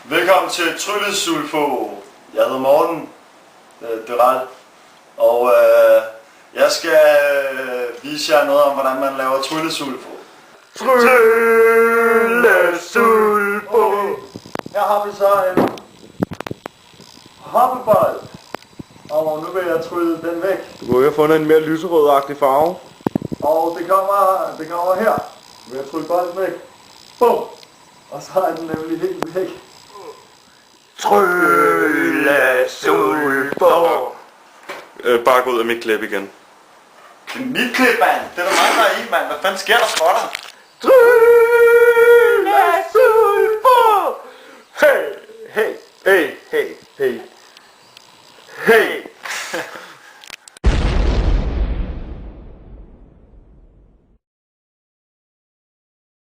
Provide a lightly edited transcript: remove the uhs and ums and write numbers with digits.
Velkommen til Tryllesulfo. Jeg hedder Morten Døral, og jeg skal vise jer noget om, hvordan man laver tryllesulfo. Tryllesulfo. Her har vi så en hoppebold, og nu vil jeg trylle den væk. Du kunne have fundet en mere lyserødagtig farve. Og det kommer her. Nu vil jeg trylle bolden væk. Bum! Og så er den nemlig helt væk. Tryllesulfo. Bare gå ud af mit klip igen. Det er mit klip, mand! Det er der mange, der er i, mand! Hvad fanden sker der for dig? Tryllesulfo. Hey, hey, hey, hey, hey. Hey.